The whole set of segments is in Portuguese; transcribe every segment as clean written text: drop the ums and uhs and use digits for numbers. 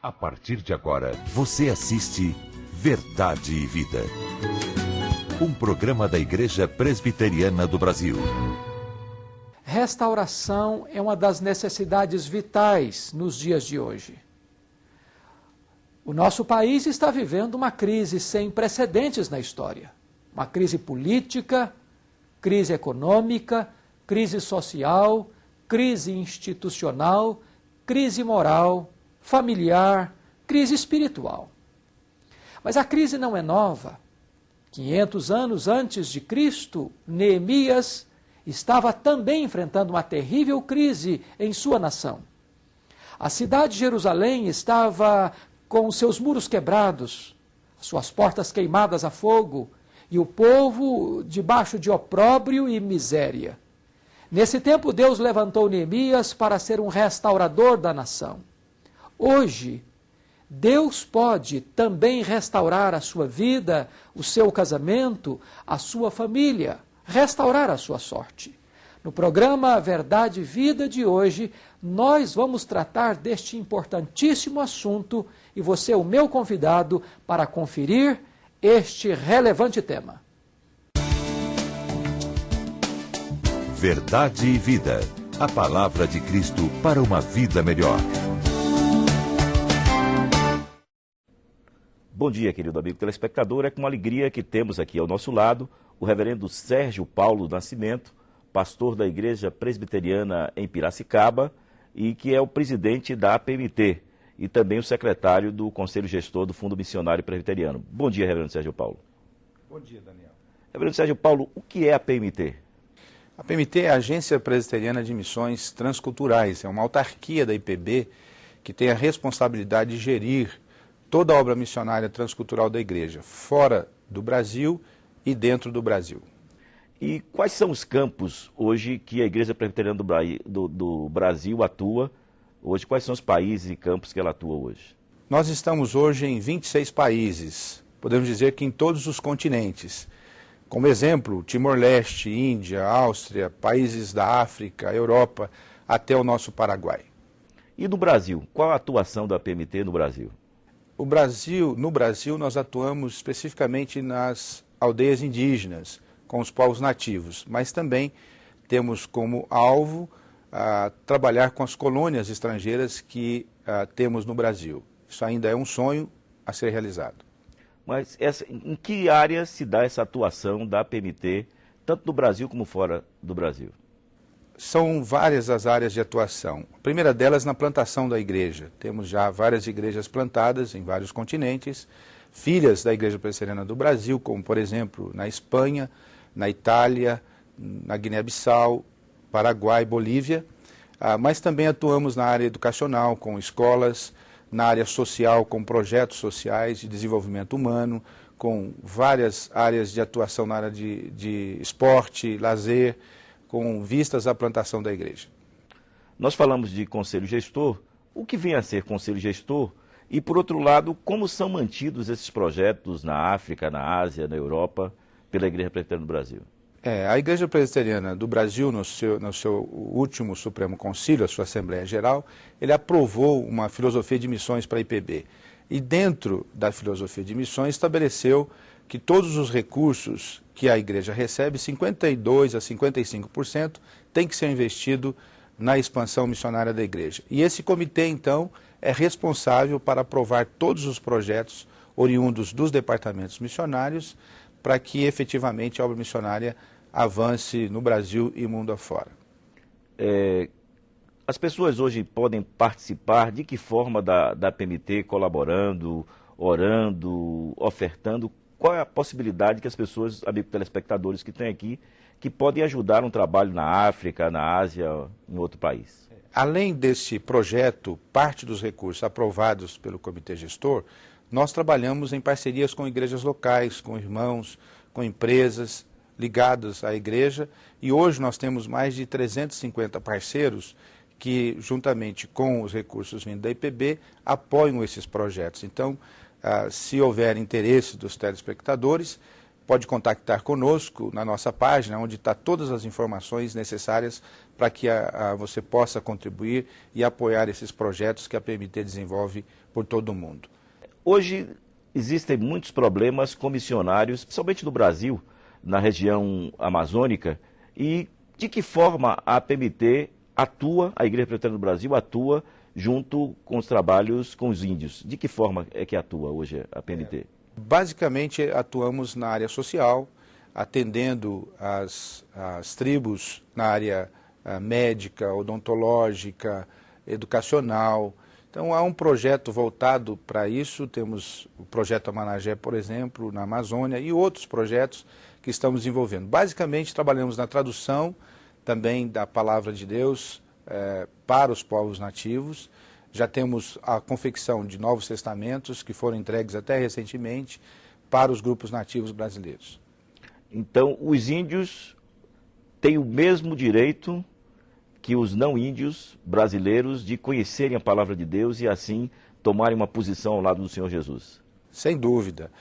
A partir de agora, você assiste Verdade e Vida. Um programa da Igreja Presbiteriana do Brasil. Restauração é uma das necessidades vitais nos dias de hoje. O nosso país está vivendo uma crise sem precedentes na história. Uma crise política, crise econômica, crise social, crise institucional, crise moral, familiar, crise espiritual. Mas a crise não é nova. 500 anos antes de Cristo, Neemias estava também enfrentando uma terrível crise em sua nação. A cidade de Jerusalém estava com seus muros quebrados, suas portas queimadas a fogo, e o povo debaixo de opróbrio e miséria. Nesse tempo, Deus levantou Neemias para ser um restaurador da nação. Hoje, Deus pode também restaurar a sua vida, o seu casamento, a sua família, restaurar a sua sorte. No programa Verdade e Vida de hoje, nós vamos tratar deste importantíssimo assunto e você é o meu convidado para conferir este relevante tema. Verdade e Vida. A palavra de Cristo para uma vida melhor. Bom dia, querido amigo telespectador. É com alegria que temos aqui ao nosso lado o reverendo Sérgio Paulo Nascimento, pastor da Igreja Presbiteriana em Piracicaba e que é o presidente da APMT e também o secretário do Conselho Gestor do Fundo Missionário Presbiteriano. Bom dia, reverendo Sérgio Paulo. Bom dia, Daniel. Reverendo Sérgio Paulo, o que é a APMT? A APMT é a Agência Presbiteriana de Missões Transculturais, é uma autarquia da IPB que tem a responsabilidade de gerir toda a obra missionária transcultural da igreja, fora do Brasil e dentro do Brasil. E quais são os campos hoje que a Igreja Presbiteriana do Brasil atua? Hoje, quais são os países e campos que ela atua hoje? Nós estamos hoje em 26 países, podemos dizer que em todos os continentes. Como exemplo, Timor-Leste, Índia, Áustria, países da África, Europa, até o nosso Paraguai. E no Brasil, qual a atuação da APMT no Brasil? No Brasil, nós atuamos especificamente nas aldeias indígenas, com os povos nativos, mas também temos como alvo trabalhar com as colônias estrangeiras que temos no Brasil. Isso ainda é um sonho a ser realizado. Mas em que área se dá essa atuação da APMT, tanto no Brasil como fora do Brasil? São várias as áreas de atuação. A primeira delas na plantação da igreja. Temos já várias igrejas plantadas em vários continentes, filhas da Igreja Presbiteriana do Brasil, como por exemplo na Espanha, na Itália, na Guiné-Bissau, Paraguai, Bolívia, mas também atuamos na área educacional, com escolas, na área social, com projetos sociais de desenvolvimento humano, com várias áreas de atuação na área de esporte, lazer, com vistas à plantação da igreja. Nós falamos de conselho gestor. O que vem a ser conselho gestor? E, por outro lado, como são mantidos esses projetos na África, na Ásia, na Europa, pela Igreja Presbiteriana do Brasil? A Igreja Presbiteriana do Brasil, no seu último Supremo Concílio, a sua Assembleia Geral, ele aprovou uma filosofia de missões para a IPB. E dentro da filosofia de missões estabeleceu que todos os recursos que a igreja recebe, 52% a 55%, tem que ser investido na expansão missionária da igreja. E esse comitê, então, é responsável para aprovar todos os projetos oriundos dos departamentos missionários para que efetivamente a obra missionária avance no Brasil e mundo afora. As pessoas hoje podem participar de que forma da APMT, colaborando, orando, ofertando? Qual é a possibilidade que as pessoas, amigos telespectadores que têm aqui, que podem ajudar um trabalho na África, na Ásia, em outro país? Além desse projeto, parte dos recursos aprovados pelo Comitê Gestor, nós trabalhamos em parcerias com igrejas locais, com irmãos, com empresas ligadas à igreja, e hoje nós temos mais de 350 parceiros que, juntamente com os recursos vindo da IPB, apoiam esses projetos. Então, se houver interesse dos telespectadores, pode contactar conosco na nossa página, onde está todas as informações necessárias para que você possa contribuir e apoiar esses projetos que a PMT desenvolve por todo o mundo. Hoje existem muitos problemas com missionários, principalmente no Brasil, na região amazônica, e de que forma a PMT atua, a Igreja Presbiteriana do Brasil atua junto com os trabalhos com os índios? De que forma é que atua hoje a PMT? Basicamente, atuamos na área social, atendendo as tribos na área médica, odontológica, educacional. Então, há um projeto voltado para isso. Temos o projeto Amanagé, por exemplo, na Amazônia, e outros projetos que estamos desenvolvendo. Basicamente, trabalhamos na tradução também da Palavra de Deus para os povos nativos. Já temos a confecção de novos testamentos que foram entregues até recentemente para os grupos nativos brasileiros. Então, os índios têm o mesmo direito que os não índios brasileiros de conhecerem a palavra de Deus e assim tomarem uma posição ao lado do Senhor Jesus? Sem dúvida.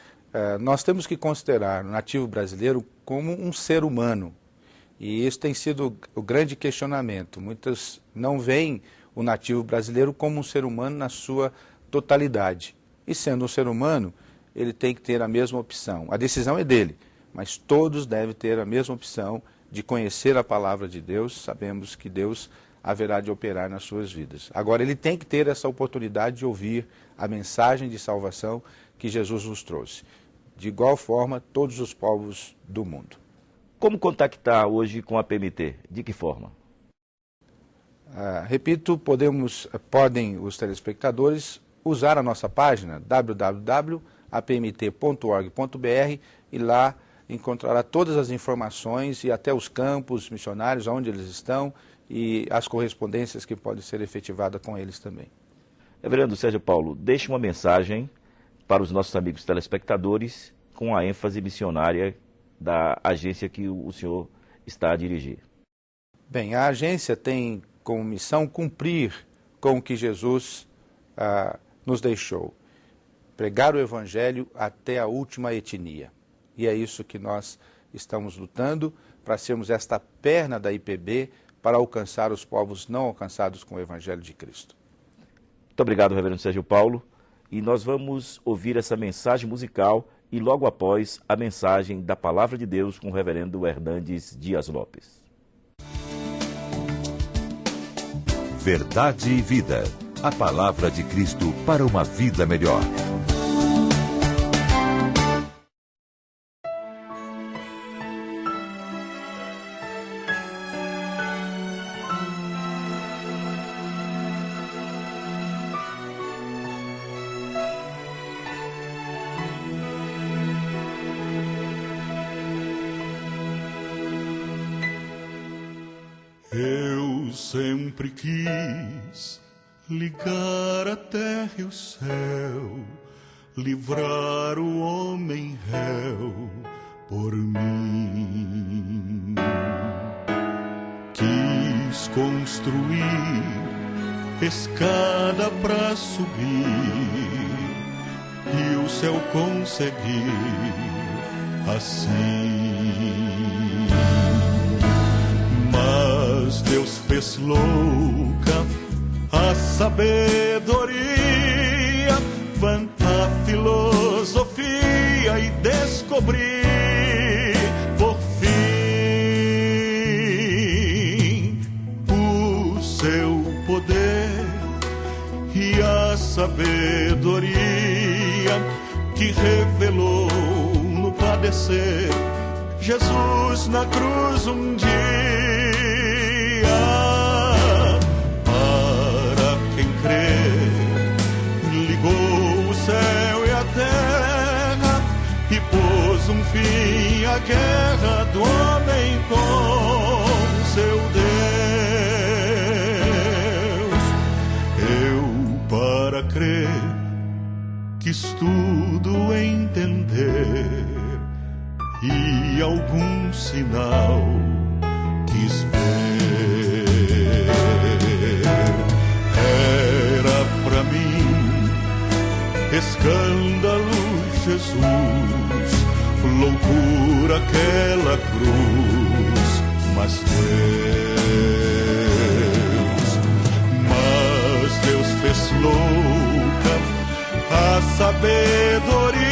Nós temos que considerar o nativo brasileiro como um ser humano. E isso tem sido o grande questionamento. Muitos não veem o nativo brasileiro como um ser humano na sua totalidade. E sendo um ser humano, ele tem que ter a mesma opção. A decisão é dele, mas todos devem ter a mesma opção de conhecer a palavra de Deus. Sabemos que Deus haverá de operar nas suas vidas. Agora, ele tem que ter essa oportunidade de ouvir a mensagem de salvação que Jesus nos trouxe. De igual forma, todos os povos do mundo. Como contactar hoje com a PMT? De que forma? Repito, podem os telespectadores usar a nossa página www.apmt.org.br e lá encontrará todas as informações e até os campos missionários, onde eles estão e as correspondências que podem ser efetivadas com eles também. Reverendo Sérgio Paulo, deixe uma mensagem para os nossos amigos telespectadores com a ênfase missionária da agência que o senhor está a dirigir. Bem, a agência tem como missão cumprir com o que Jesus nos deixou. Pregar o Evangelho até a última etnia. E é isso que nós estamos lutando, para sermos esta perna da IPB, para alcançar os povos não alcançados com o Evangelho de Cristo. Muito obrigado, reverendo Sérgio Paulo. E nós vamos ouvir essa mensagem musical e logo após a mensagem da Palavra de Deus com o reverendo Hernandes Dias Lopes. Verdade e Vida. A palavra de Cristo para uma vida melhor. Eu sempre quis ligar a terra e o céu, livrar o homem réu por mim. Quis construir escada pra subir e o céu conseguir assim. Mas Deus fez louca a sabedoria, vã a filosofia e descobri por fim o seu poder e a sabedoria que revelou no padecer Jesus na cruz um dia. Para quem crê, ligou o céu e a terra e pôs um fim à guerra do homem com seu Deus. Eu, para crer, quis tudo entender e algum sinal quis ver. Era pra mim escândalo, Jesus, loucura aquela cruz, mas Deus fez louca a sabedoria,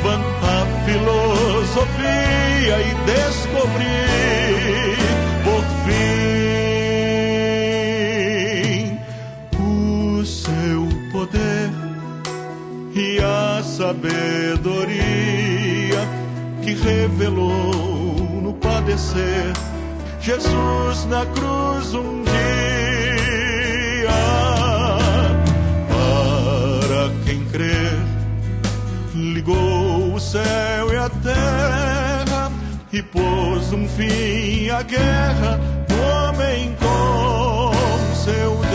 vã a filosofia e descobri por fim o seu poder e a sabedoria que revelou no padecer Jesus na cruz um dia. Para quem crer, ligou o céu e a terra e pôs um fim à guerra do homem com seu Deus.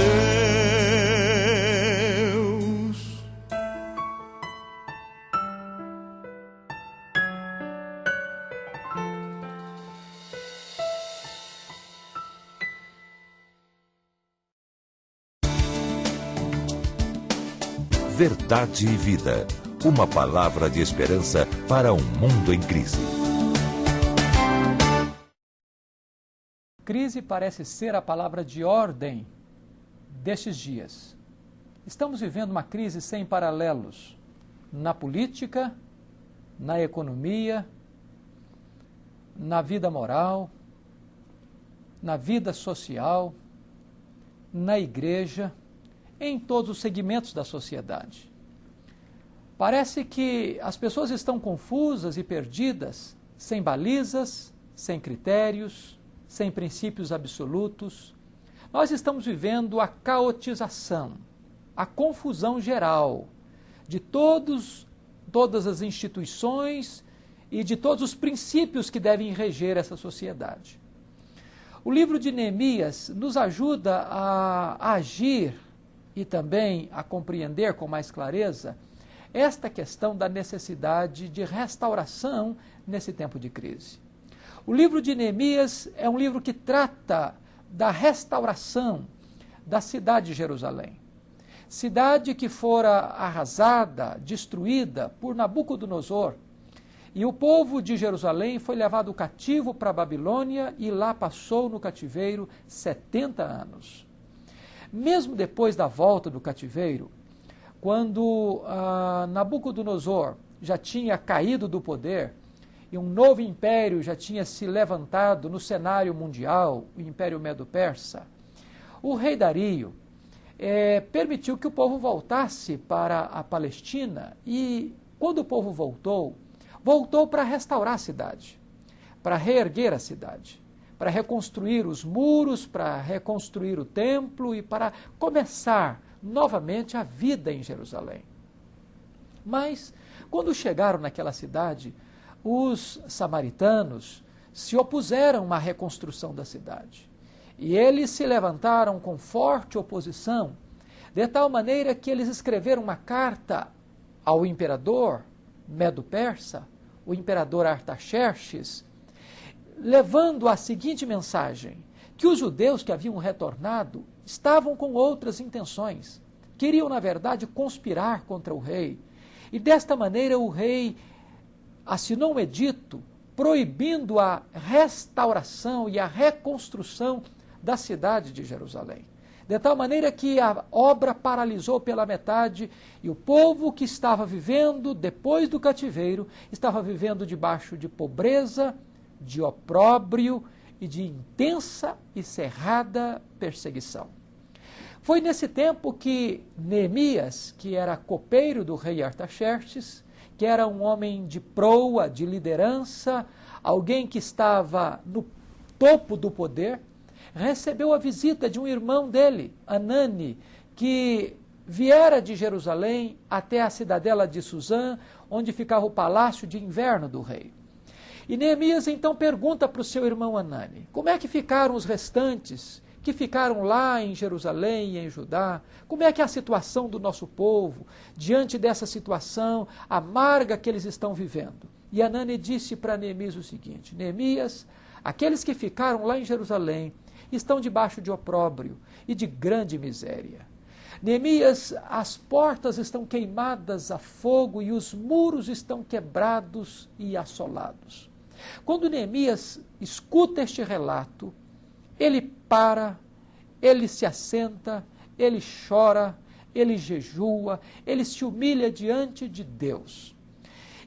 Verdade e Vida. Uma palavra de esperança para um mundo em crise. Crise parece ser a palavra de ordem destes dias. Estamos vivendo uma crise sem paralelos na política, na economia, na vida moral, na vida social, na igreja, em todos os segmentos da sociedade. Parece que as pessoas estão confusas e perdidas, sem balizas, sem critérios, sem princípios absolutos. Nós estamos vivendo a caotização, a confusão geral de todas as instituições e de todos os princípios que devem reger essa sociedade. O livro de Neemias nos ajuda a agir e também a compreender com mais clareza esta questão da necessidade de restauração nesse tempo de crise. O livro de Neemias é um livro que trata da restauração da cidade de Jerusalém. Cidade que fora arrasada, destruída por Nabucodonosor. E o povo de Jerusalém foi levado cativo para a Babilônia e lá passou no cativeiro 70 anos. Mesmo depois da volta do cativeiro, quando Nabucodonosor já tinha caído do poder e um novo império já tinha se levantado no cenário mundial, o Império Medo-Persa, o rei Dario permitiu que o povo voltasse para a Palestina e, quando o povo voltou para restaurar a cidade, para reerguer a cidade, para reconstruir os muros, para reconstruir o templo e para começar novamente a vida em Jerusalém. Mas, quando chegaram naquela cidade, os samaritanos se opuseram à reconstrução da cidade. E eles se levantaram com forte oposição, de tal maneira que eles escreveram uma carta ao imperador Medo-Persa, o imperador Artaxerxes, levando a seguinte mensagem, que os judeus que haviam retornado estavam com outras intenções, queriam, na verdade, conspirar contra o rei. E desta maneira o rei assinou um edito proibindo a restauração e a reconstrução da cidade de Jerusalém. De tal maneira que a obra paralisou pela metade e o povo que estava vivendo depois do cativeiro estava vivendo debaixo de pobreza, de opróbrio e de intensa e cerrada perseguição. Foi nesse tempo que Neemias, que era copeiro do rei Artaxerxes, que era um homem de proa, de liderança, alguém que estava no topo do poder, recebeu a visita de um irmão dele, Anani, que viera de Jerusalém até a cidadela de Suzã, onde ficava o palácio de inverno do rei. E Neemias então pergunta para o seu irmão Anani, como é que ficaram os restantes que ficaram lá em Jerusalém e em Judá? Como é que é a situação do nosso povo diante dessa situação amarga que eles estão vivendo? E Anani disse para Neemias o seguinte, Neemias, aqueles que ficaram lá em Jerusalém estão debaixo de opróbrio e de grande miséria. Neemias, as portas estão queimadas a fogo e os muros estão quebrados e assolados. Quando Neemias escuta este relato, ele para, ele se assenta, ele chora, ele jejua, ele se humilha diante de Deus.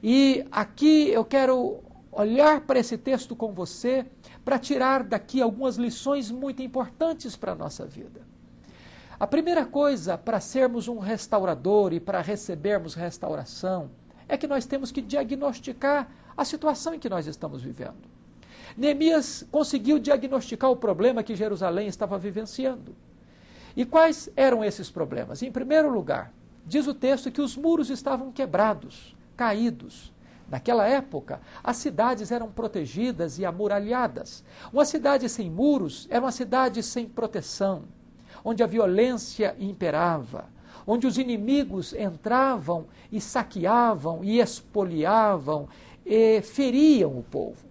E aqui eu quero olhar para esse texto com você para tirar daqui algumas lições muito importantes para a nossa vida. A primeira coisa para sermos um restaurador e para recebermos restauração é que nós temos que diagnosticar a situação em que nós estamos vivendo. Neemias conseguiu diagnosticar o problema que Jerusalém estava vivenciando. E quais eram esses problemas? Em primeiro lugar, diz o texto que os muros estavam quebrados, caídos. Naquela época, as cidades eram protegidas e amuralhadas. Uma cidade sem muros era uma cidade sem proteção, onde a violência imperava, onde os inimigos entravam e saqueavam e expoliavam e feriam o povo.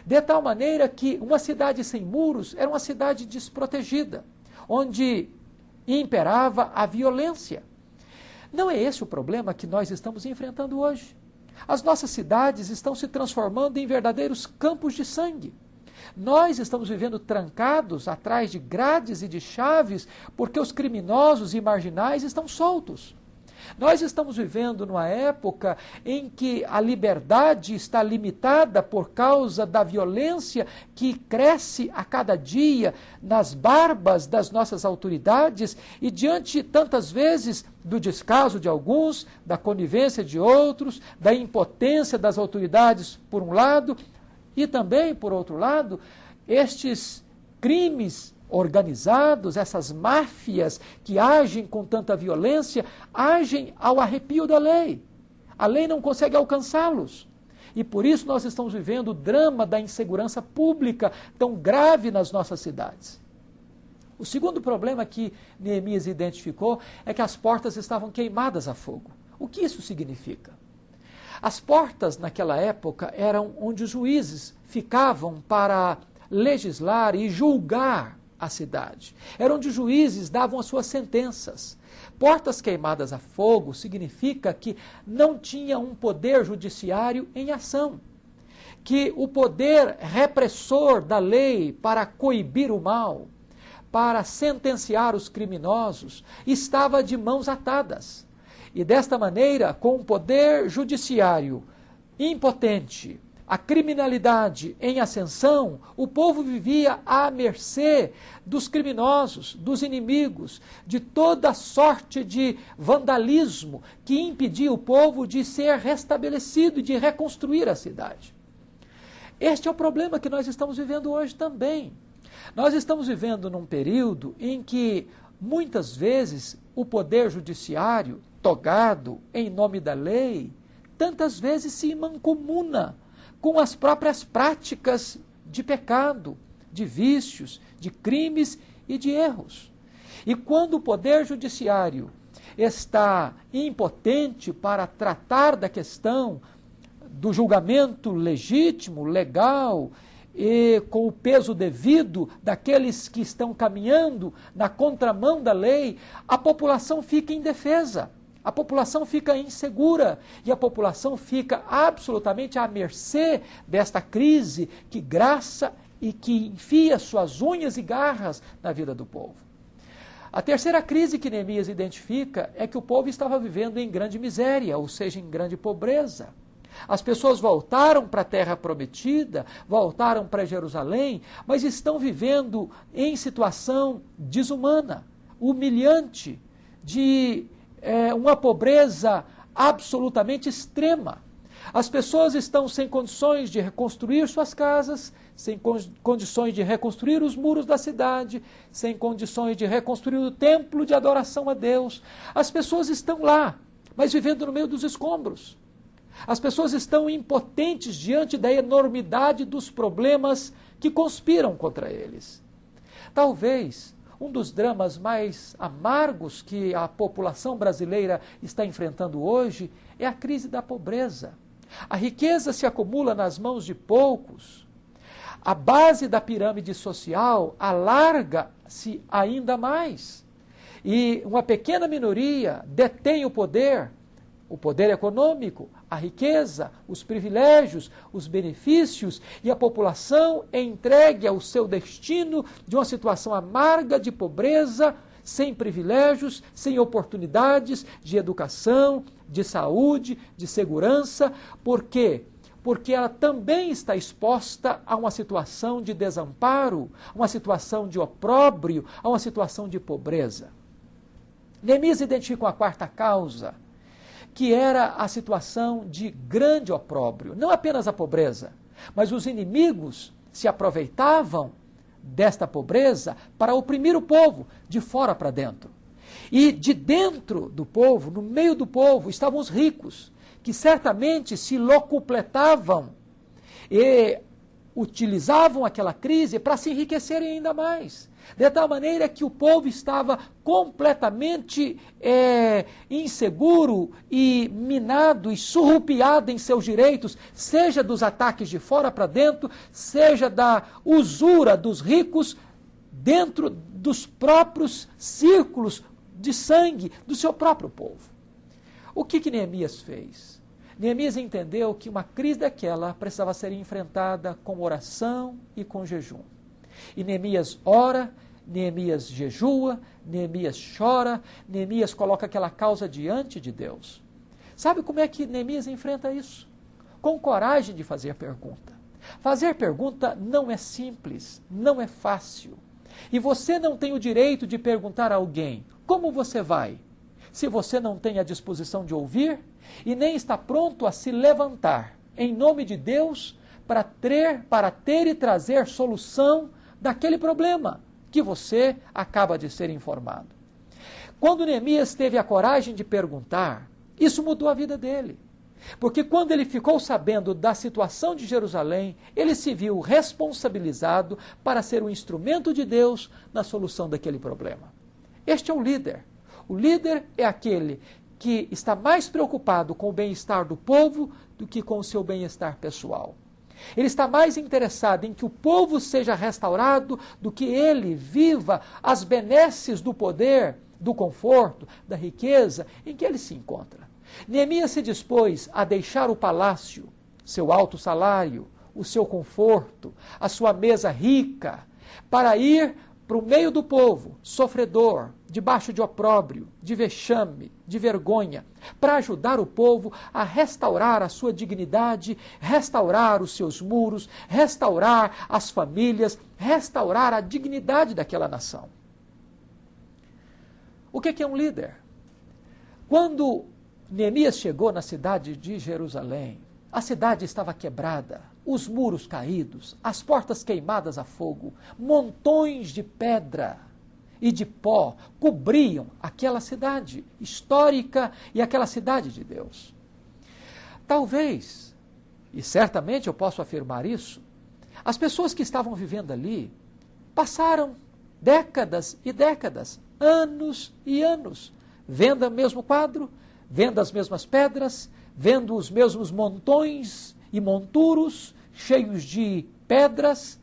De tal maneira que uma cidade sem muros era uma cidade desprotegida, onde imperava a violência. Não é esse o problema que nós estamos enfrentando hoje. As nossas cidades estão se transformando em verdadeiros campos de sangue. Nós estamos vivendo trancados atrás de grades e de chaves porque os criminosos e marginais estão soltos. Nós estamos vivendo numa época em que a liberdade está limitada por causa da violência que cresce a cada dia nas barbas das nossas autoridades e diante, tantas vezes, do descaso de alguns, da conivência de outros, da impotência das autoridades, por um lado, e também, por outro lado, estes crimes organizados, essas máfias que agem com tanta violência, agem ao arrepio da lei. A lei não consegue alcançá-los. E por isso nós estamos vivendo o drama da insegurança pública tão grave nas nossas cidades. O segundo problema que Neemias identificou é que as portas estavam queimadas a fogo. O que isso significa? As portas naquela época eram onde os juízes ficavam para legislar e julgar a cidade. Era onde os juízes davam as suas sentenças. Portas queimadas a fogo significa que não tinha um poder judiciário em ação, que o poder repressor da lei para coibir o mal, para sentenciar os criminosos, estava de mãos atadas. E desta maneira, com o poder judiciário impotente, a criminalidade em ascensão, o povo vivia à mercê dos criminosos, dos inimigos, de toda sorte de vandalismo que impedia o povo de ser restabelecido e de reconstruir a cidade. Este é o problema que nós estamos vivendo hoje também. Nós estamos vivendo num período em que, muitas vezes, o poder judiciário, togado em nome da lei, tantas vezes se mancomuna com as próprias práticas de pecado, de vícios, de crimes e de erros. E quando o poder judiciário está impotente para tratar da questão do julgamento legítimo, legal, e com o peso devido daqueles que estão caminhando na contramão da lei, a população fica indefesa. A população fica insegura e a população fica absolutamente à mercê desta crise que graça e que enfia suas unhas e garras na vida do povo. A terceira crise que Neemias identifica é que o povo estava vivendo em grande miséria, ou seja, em grande pobreza. As pessoas voltaram para a terra prometida, voltaram para Jerusalém, mas estão vivendo em situação desumana, humilhante, de uma pobreza absolutamente extrema. As pessoas estão sem condições de reconstruir suas casas, sem condições de reconstruir os muros da cidade, sem condições de reconstruir o templo de adoração a Deus. As pessoas estão lá, mas vivendo no meio dos escombros. As pessoas estão impotentes diante da enormidade dos problemas que conspiram contra eles. Talvez um dos dramas mais amargos que a população brasileira está enfrentando hoje é a crise da pobreza. A riqueza se acumula nas mãos de poucos. A base da pirâmide social alarga-se ainda mais. e uma pequena minoria detém o poder econômico, a riqueza, os privilégios, os benefícios, e a população é entregue ao seu destino de uma situação amarga de pobreza, sem privilégios, sem oportunidades de educação, de saúde, de segurança. Por quê? Porque ela também está exposta a uma situação de desamparo, a uma situação de opróbrio, a uma situação de pobreza. Neemias identifica uma quarta causa, que era a situação de grande opróbrio. Não apenas a pobreza, mas os inimigos se aproveitavam desta pobreza para oprimir o povo, de fora para dentro. E de dentro do povo, no meio do povo, estavam os ricos, que certamente se locupletavam e utilizavam aquela crise para se enriquecerem ainda mais. De tal maneira que o povo estava completamente inseguro e minado e surrupiado em seus direitos, seja dos ataques de fora para dentro, seja da usura dos ricos dentro dos próprios círculos de sangue do seu próprio povo. O que Neemias fez? Neemias entendeu que uma crise daquela precisava ser enfrentada com oração e com jejum. E Neemias ora, Neemias jejua, Neemias chora, Neemias coloca aquela causa diante de Deus. Sabe como é que Neemias enfrenta isso? Com coragem de fazer pergunta. Fazer pergunta não é simples, não é fácil. E você não tem o direito de perguntar a alguém, como você vai? Se você não tem a disposição de ouvir e nem está pronto a se levantar em nome de Deus para ter e trazer solução daquele problema que você acaba de ser informado. Quando Neemias teve a coragem de perguntar, isso mudou a vida dele. Porque quando ele ficou sabendo da situação de Jerusalém, ele se viu responsabilizado para ser um instrumento de Deus na solução daquele problema. Este é o líder. O líder é aquele que está mais preocupado com o bem-estar do povo do que com o seu bem-estar pessoal. Ele está mais interessado em que o povo seja restaurado do que ele viva as benesses do poder, do conforto, da riqueza em que ele se encontra. Neemias se dispôs a deixar o palácio, seu alto salário, o seu conforto, a sua mesa rica, para ir para o meio do povo, sofredor, debaixo de opróbrio, de vexame, de vergonha, para ajudar o povo a restaurar a sua dignidade, restaurar os seus muros, restaurar as famílias, restaurar a dignidade daquela nação. O que é um líder? Quando Neemias chegou na cidade de Jerusalém, a cidade estava quebrada, os muros caídos, as portas queimadas a fogo, montões de pedra e de pó cobriam aquela cidade histórica e aquela cidade de Deus. Talvez, e certamente eu posso afirmar isso, as pessoas que estavam vivendo ali passaram décadas e décadas, anos e anos, vendo o mesmo quadro, vendo as mesmas pedras, vendo os mesmos montões e monturos cheios de pedras,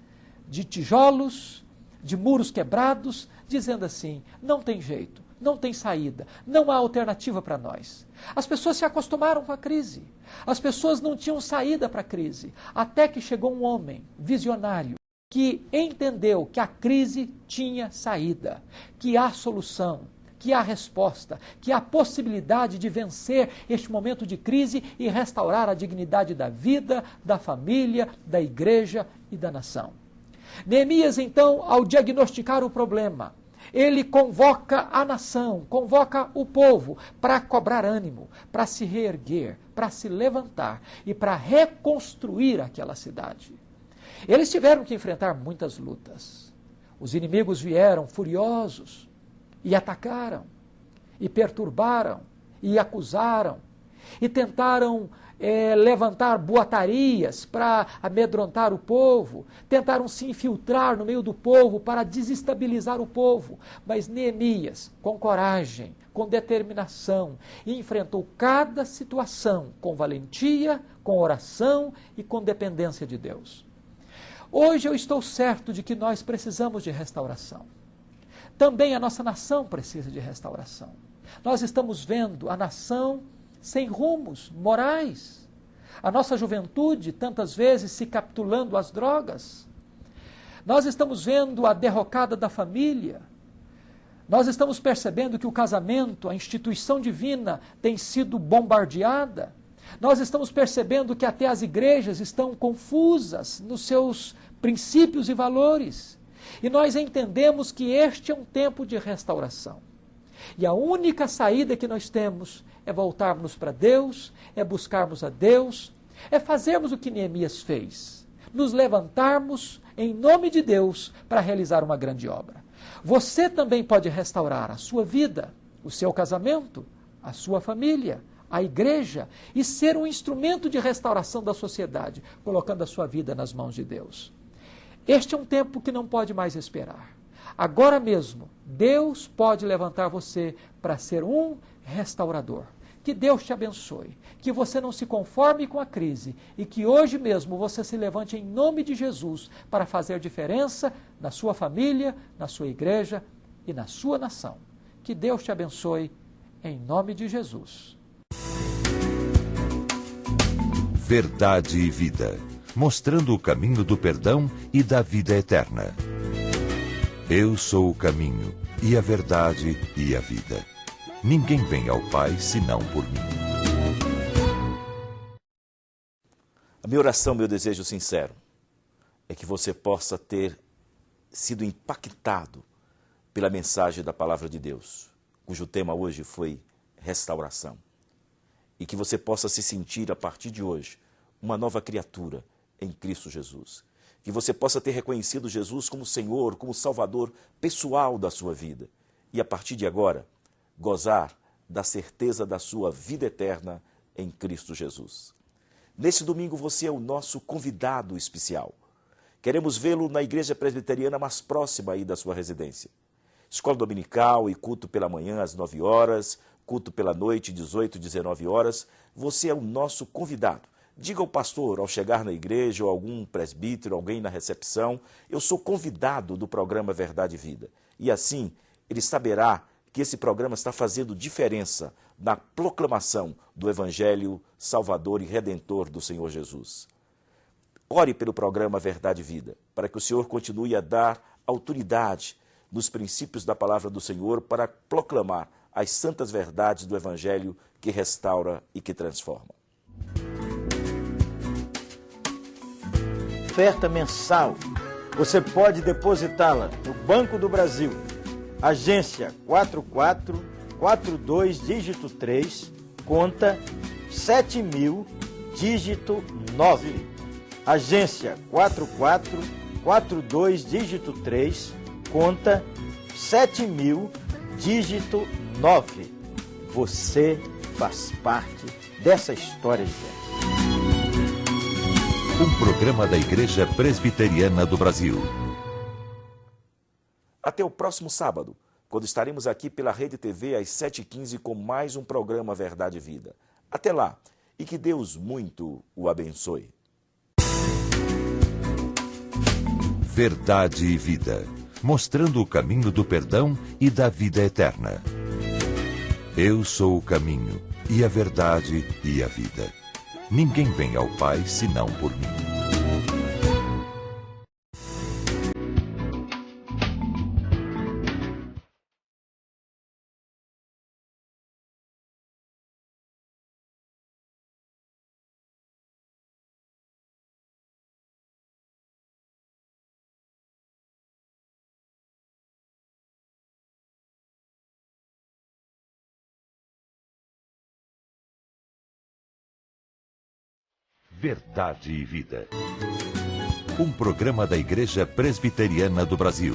de tijolos, de muros quebrados, dizendo assim, não tem jeito, não tem saída, não há alternativa para nós. As pessoas se acostumaram com a crise, as pessoas não tinham saída para a crise, até que chegou um homem visionário que entendeu que a crise tinha saída, que há solução, que há resposta, que há possibilidade de vencer este momento de crise e restaurar a dignidade da vida, da família, da igreja e da nação. Neemias, então, ao diagnosticar o problema, ele convoca a nação, convoca o povo para cobrar ânimo, para se reerguer, para se levantar e para reconstruir aquela cidade. Eles tiveram que enfrentar muitas lutas. Os inimigos vieram furiosos, e atacaram, e perturbaram, e acusaram, e tentaram levantar boatarias para amedrontar o povo, tentaram se infiltrar no meio do povo para desestabilizar o povo. Mas Neemias, com coragem, com determinação, enfrentou cada situação com valentia, com oração e com dependência de Deus. Hoje eu estou certo de que nós precisamos de restauração. Também a nossa nação precisa de restauração. Nós estamos vendo a nação sem rumos morais. A nossa juventude, tantas vezes, se capitulando às drogas. Nós estamos vendo a derrocada da família. Nós estamos percebendo que o casamento, a instituição divina, tem sido bombardeada. Nós estamos percebendo que até as igrejas estão confusas nos seus princípios e valores. E nós entendemos que este é um tempo de restauração. E a única saída que nós temos é voltarmos para Deus, é buscarmos a Deus, é fazermos o que Neemias fez, nos levantarmos em nome de Deus para realizar uma grande obra. Você também pode restaurar a sua vida, o seu casamento, a sua família, a igreja e ser um instrumento de restauração da sociedade, colocando a sua vida nas mãos de Deus. Este é um tempo que não pode mais esperar. Agora mesmo, Deus pode levantar você para ser um restaurador. Que Deus te abençoe, que você não se conforme com a crise e que hoje mesmo você se levante em nome de Jesus para fazer diferença na sua família, na sua igreja e na sua nação. Que Deus te abençoe em nome de Jesus. Verdade e Vida, mostrando o caminho do perdão e da vida eterna. Eu sou o caminho, e a verdade e a vida. Ninguém vem ao Pai senão por mim. A minha oração, meu desejo sincero, é que você possa ter sido impactado pela mensagem da Palavra de Deus, cujo tema hoje foi restauração. E que você possa se sentir, a partir de hoje, uma nova criatura em Cristo Jesus. Que você possa ter reconhecido Jesus como Senhor, como Salvador pessoal da sua vida. E a partir de agora, gozar da certeza da sua vida eterna em Cristo Jesus. Nesse domingo você é o nosso convidado especial. Queremos vê-lo na igreja presbiteriana mais próxima aí da sua residência. Escola dominical e culto pela manhã às 9 horas, culto pela noite 18, 19 horas. Você é o nosso convidado. Diga ao pastor, ao chegar na igreja, ou algum presbítero, alguém na recepção, eu sou convidado do programa Verdade e Vida. E assim, ele saberá que esse programa está fazendo diferença na proclamação do Evangelho Salvador e Redentor do Senhor Jesus. Ore pelo programa Verdade e Vida, para que o Senhor continue a dar autoridade nos princípios da palavra do Senhor para proclamar as santas verdades do Evangelho que restaura e que transforma. Oferta mensal. Você pode depositá-la no Banco do Brasil. Agência 4442, dígito 3, conta 7.000, dígito 9. Agência 4442, dígito 3, conta 7.000, dígito 9. Você faz parte dessa história de fé. Um programa da Igreja Presbiteriana do Brasil. Até o próximo sábado, quando estaremos aqui pela Rede TV às 7h15 com mais um programa Verdade e Vida. Até lá, e que Deus muito o abençoe. Verdade e Vida, mostrando o caminho do perdão e da vida eterna. Eu sou o caminho, e a verdade e a vida. Ninguém vem ao Pai senão por mim. Verdade e Vida. Um programa da Igreja Presbiteriana do Brasil.